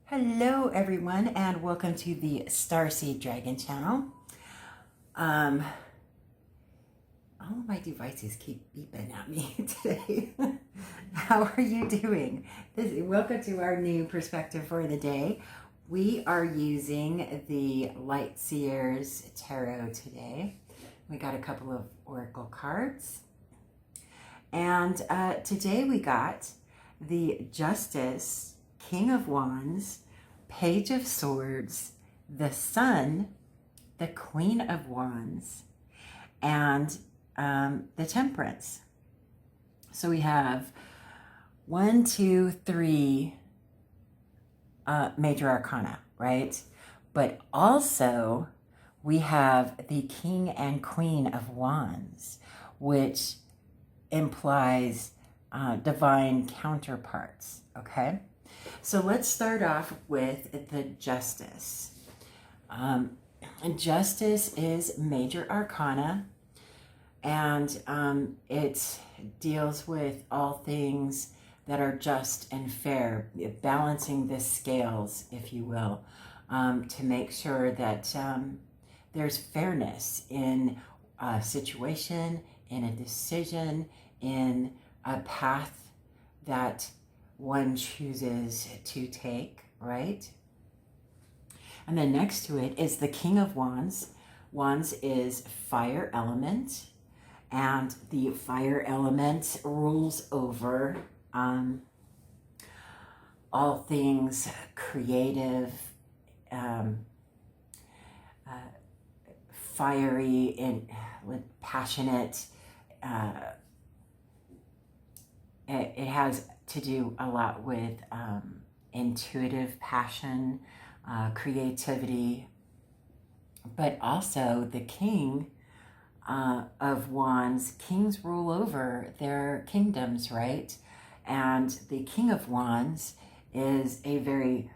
Hello everyone and welcome to the Starseed Dragon channel. All of my devices keep beeping at me today. How are you doing? Welcome to our new perspective for the day. We are using the Light Seers Tarot today. We got a couple of oracle cards. And today we got the Justice, King of Wands, Page of Swords, the Sun, the Queen of Wands, and the Temperance. So we have 1, 2, 3 major arcana, right? But also we have the King and Queen of Wands, which implies divine counterparts, okay? So let's start off with the Justice. Justice is major arcana, and it deals with all things that are just and fair, balancing the scales, if you will, to make sure that there's fairness in a situation, in a decision, in a path that one chooses to take, right? And then next to it is the King of Wands. Wands is fire element, and the fire element rules over all things creative, fiery, and passionate. It has to do a lot with intuitive passion, creativity, but also the King of Wands. Kings rule over their kingdoms, right? And the King of Wands is a very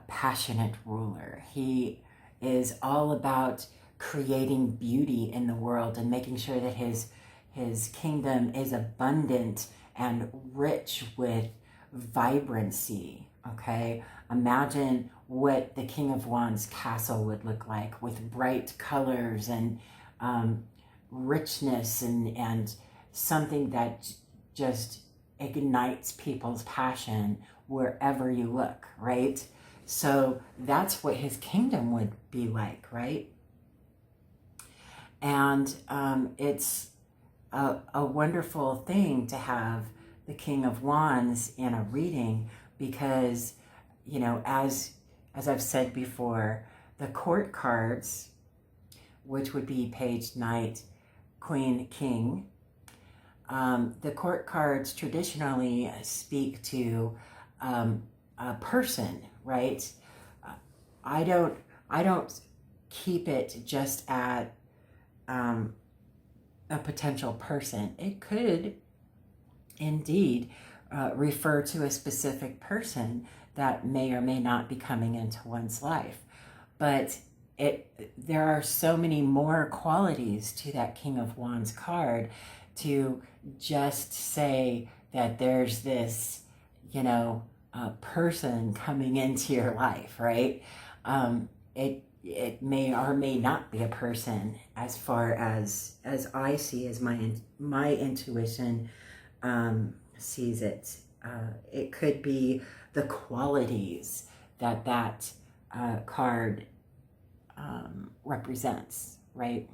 passionate ruler. He is all about creating beauty in the world and making sure that his kingdom is abundant and rich with vibrancy, okay? Imagine what the King of Wands castle would look like, with bright colors and richness and something that just ignites people's passion wherever you look, right? So that's what his kingdom would be like, right? And it's a wonderful thing to have the King of Wands in a reading because, you know, as I've said before, the court cards, which would be Page, Knight, Queen, King, the court cards traditionally speak to a person, right? I don't keep it just at a potential person. It could indeed refer to a specific person that may or may not be coming into one's life. But there are so many more qualities to that King of Wands card to just say that there's this, you know, person coming into your life, right? It may or may not be a person, as far as I see, as my intuition sees it. It could be the qualities that card represents, right?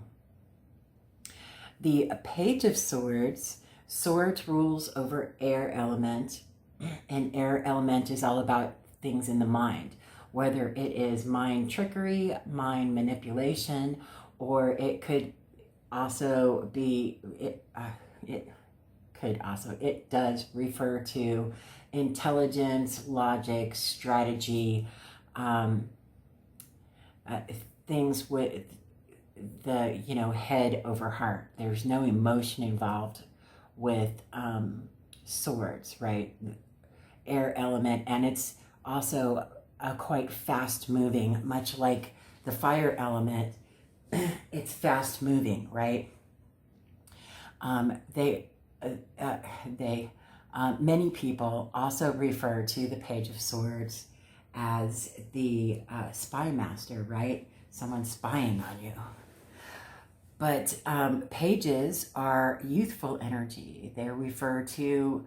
The Page of Swords. Swords rules over air element, and air element is all about things in the mind, whether it is mind trickery, mind manipulation, or it could also be, it does refer to intelligence, logic, strategy, things with the, you know, head over heart. There's no emotion involved with swords, right? Air element, and it's also quite fast moving, much like the fire element. It's fast moving, right? Many people also refer to the Page of Swords as the spy master, right? Someone spying on you. But pages are youthful energy. They refer to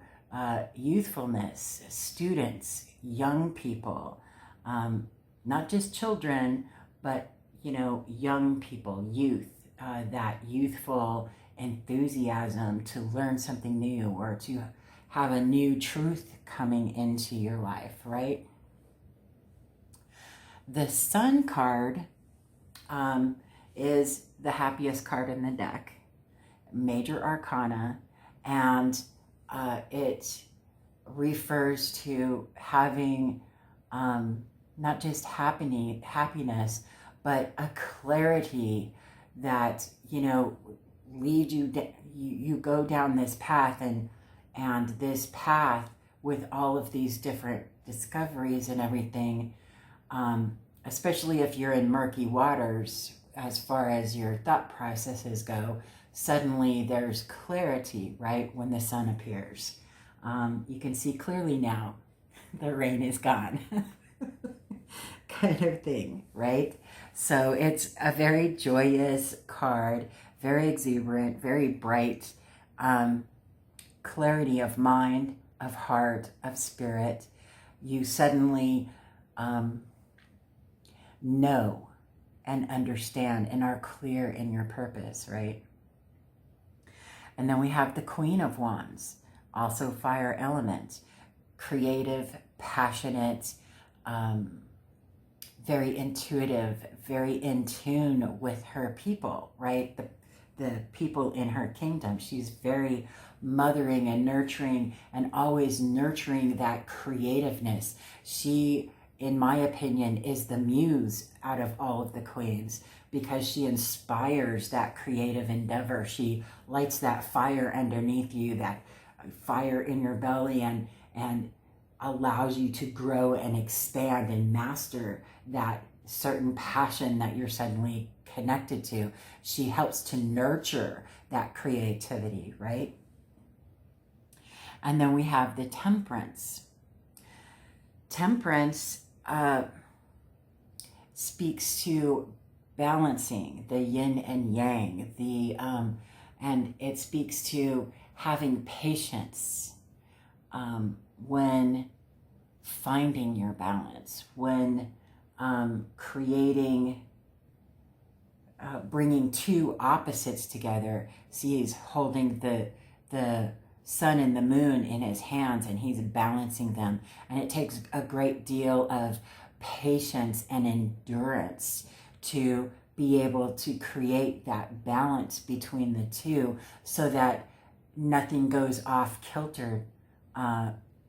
youthfulness, students, young people, not just children, but, you know, young people, youth, that youthful enthusiasm to learn something new or to have a new truth coming into your life, right? The Sun card is the happiest card in the deck, major arcana, and it refers to having not just happiness, but a clarity that, you know, leads you, you go down this path, and this path with all of these different discoveries and everything, especially if you're in murky waters as far as your thought processes go, suddenly there's clarity, right, when the sun appears. You can see clearly now, the rain is gone, kind of thing, right? So it's a very joyous card, very exuberant, very bright, clarity of mind, of heart, of spirit. You suddenly know and understand and are clear in your purpose, right? And then we have the Queen of Wands, also fire element, creative, passionate, very intuitive, very in tune with her people, right? The people in her kingdom. She's very mothering and nurturing, and always nurturing that creativeness. She, in my opinion, is the muse out of all of the queens, because she inspires that creative endeavor. She lights that fire underneath you, that fire in your belly, and allows you to grow and expand and master that certain passion that you're suddenly connected to. She helps to nurture that creativity, right? And then we have the Temperance. Temperance speaks to balancing the yin and yang, and it speaks to having patience when finding your balance, when creating, bringing two opposites together. See, he's holding the sun and the moon in his hands, and he's balancing them. And it takes a great deal of patience and endurance to be able to create that balance between the two, so that nothing goes off kilter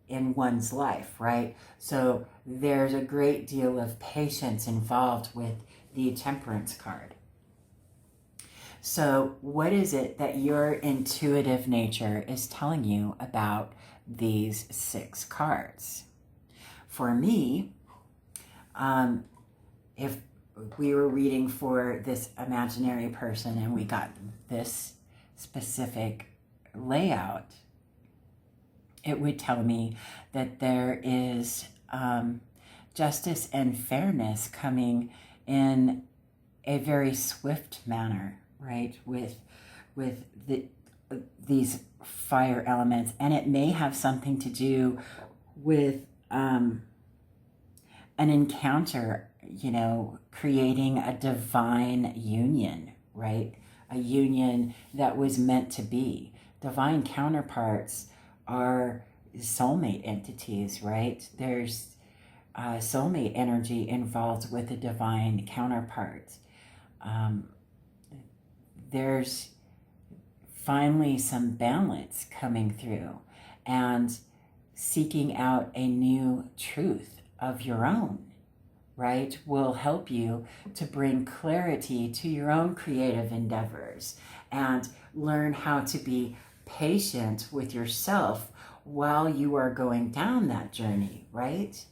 in one's life, right? So there's a great deal of patience involved with the Temperance card. So what is it that your intuitive nature is telling you about these 6 cards? For me, if we were reading for this imaginary person and we got this specific layout, it would tell me that there is justice and fairness coming in a very swift manner, right? With these fire elements, and it may have something to do with an encounter, you know, creating a divine union, right? A union that was meant to be. Divine counterparts are soulmate entities, right? There's soulmate energy involved with a divine counterpart. There's finally some balance coming through, and seeking out a new truth of your own, right, will help you to bring clarity to your own creative endeavors and learn how to be patient with yourself while you are going down that journey, right?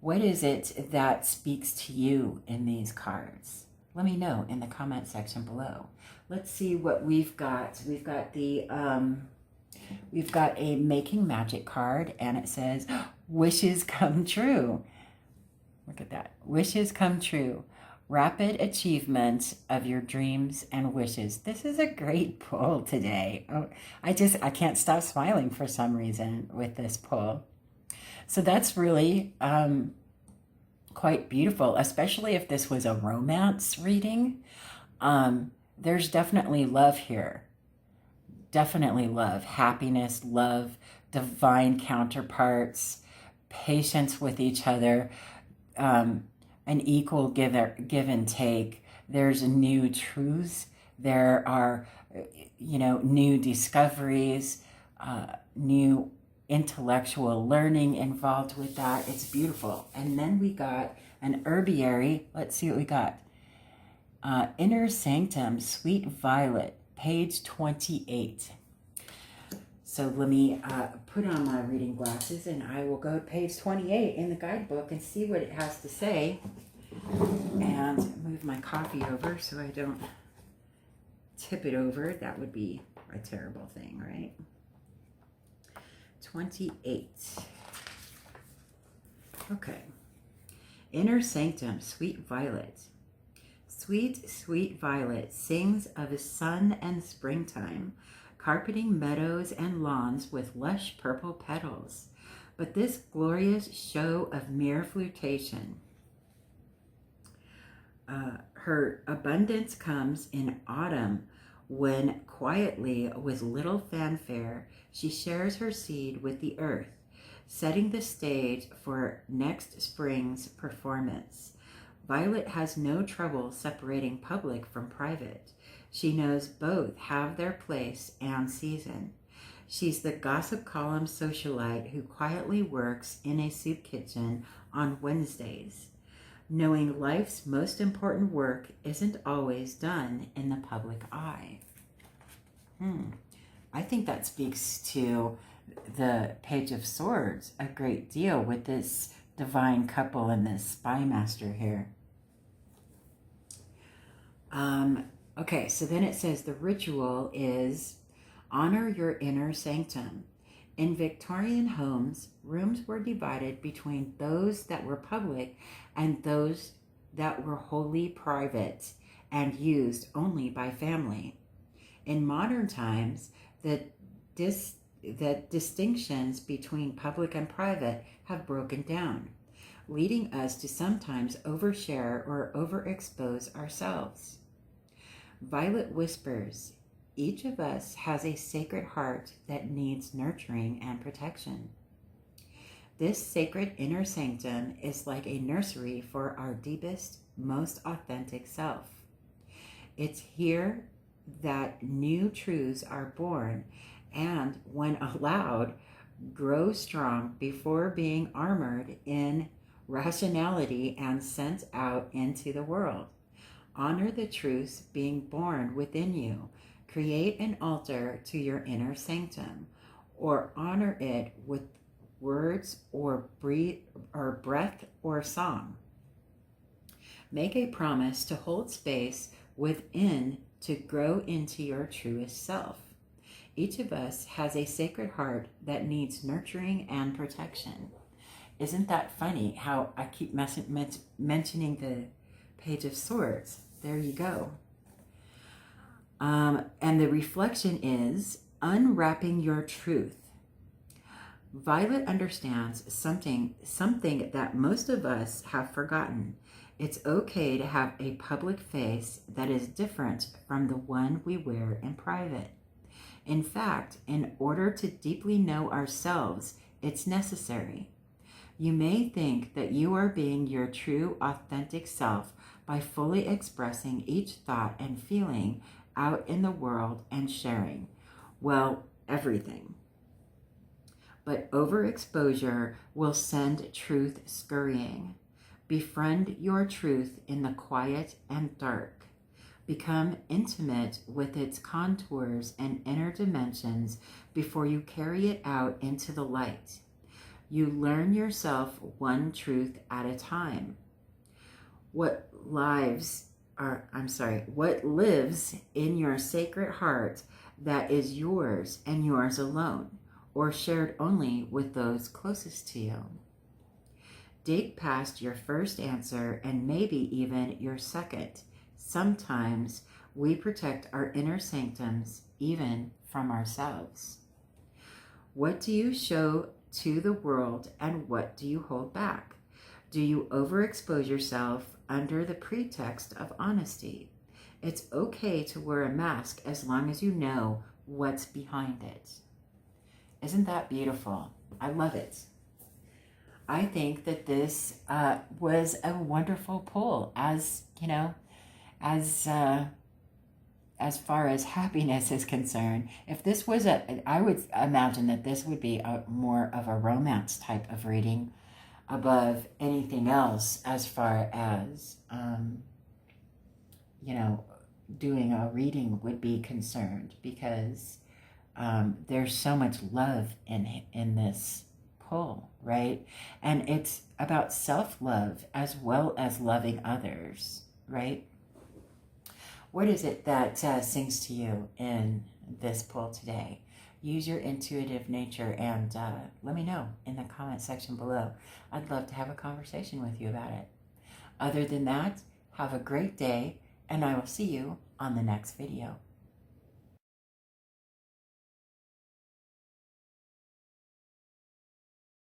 What is it that speaks to you in these cards? Let me know in the comment section below. Let's see what we've got. We've got a Making Magic card, and it says, wishes come true. Look at that. Wishes come true. Rapid achievement of your dreams and wishes. This is a great pull today. Oh, I can't stop smiling for some reason with this pull. So that's really quite beautiful, especially if this was a romance reading. There's definitely love here. Definitely love, happiness, love, divine counterparts, patience with each other, an equal give and take. There's new truths. There are, new discoveries, new intellectual learning involved with that. It's beautiful. And then we got an herbiary. Let's see what we got. Inner Sanctum, Sweet Violet, page 28. So let me put on my reading glasses and I will go to page 28 in the guidebook and see what it has to say. And move my coffee over so I don't tip it over. That would be a terrible thing, right? 28. Okay. Inner Sanctum, Sweet Violet. Sweet, sweet violet sings of a sun and springtime, carpeting meadows and lawns with lush purple petals. But this glorious show of mere flirtation, her abundance comes in autumn when quietly, with little fanfare, she shares her seed with the earth, setting the stage for next spring's performance. Violet has no trouble separating public from private. She knows both have their place and season. She's the gossip column socialite who quietly works in a soup kitchen on Wednesdays, knowing life's most important work isn't always done in the public eye. I think that speaks to the Page of Swords a great deal with this divine couple and this spy master here. Okay, so then it says the ritual is honor your inner sanctum. In Victorian homes, rooms were divided between those that were public and those that were wholly private and used only by family. In modern times, the distinctions between public and private have broken down, leading us to sometimes overshare or overexpose ourselves. Violet whispers, each of us has a sacred heart that needs nurturing and protection. This sacred inner sanctum is like a nursery for our deepest, most authentic self. It's here that new truths are born and, when allowed, grow strong before being armored in rationality and sent out into the world. Honor the truths being born within you. Create an altar to your inner sanctum, or honor it with words or breath or song. Make a promise to hold space within to grow into your truest self. Each of us has a sacred heart that needs nurturing and protection. Isn't that funny how I keep mentioning the Page of Swords? There you go. And the reflection is unwrapping your truth. Violet understands something that most of us have forgotten. It's okay to have a public face that is different from the one we wear in private. In fact, in order to deeply know ourselves, it's necessary. You may think that you are being your true, authentic self by fully expressing each thought and feeling out in the world and sharing, well, everything. But overexposure will send truth scurrying. Befriend your truth in the quiet and dark. Become intimate with its contours and inner dimensions before you carry it out into the light. You learn yourself one truth at a time. What lives in your sacred heart that is yours and yours alone, or shared only with those closest to you. Dig past your first answer and maybe even your second. Sometimes we protect our inner sanctums even from ourselves. What do you show to the world and what do you hold back? Do you overexpose yourself under the pretext of honesty? It's okay to wear a mask as long as you know what's behind it. Isn't that beautiful? I love it. I think that this was a wonderful pull, as you know, as far as happiness is concerned. If this was I would imagine that this would be more of a romance type of reading above anything else, as far as you know, doing a reading would be concerned, because there's so much love in this pull, right? And it's about self-love as well as loving others, right? What is it that sings to you in this pull today? Use your intuitive nature and let me know in the comment section below. I'd love to have a conversation with you about it. Other than that, have a great day, and I will see you on the next video.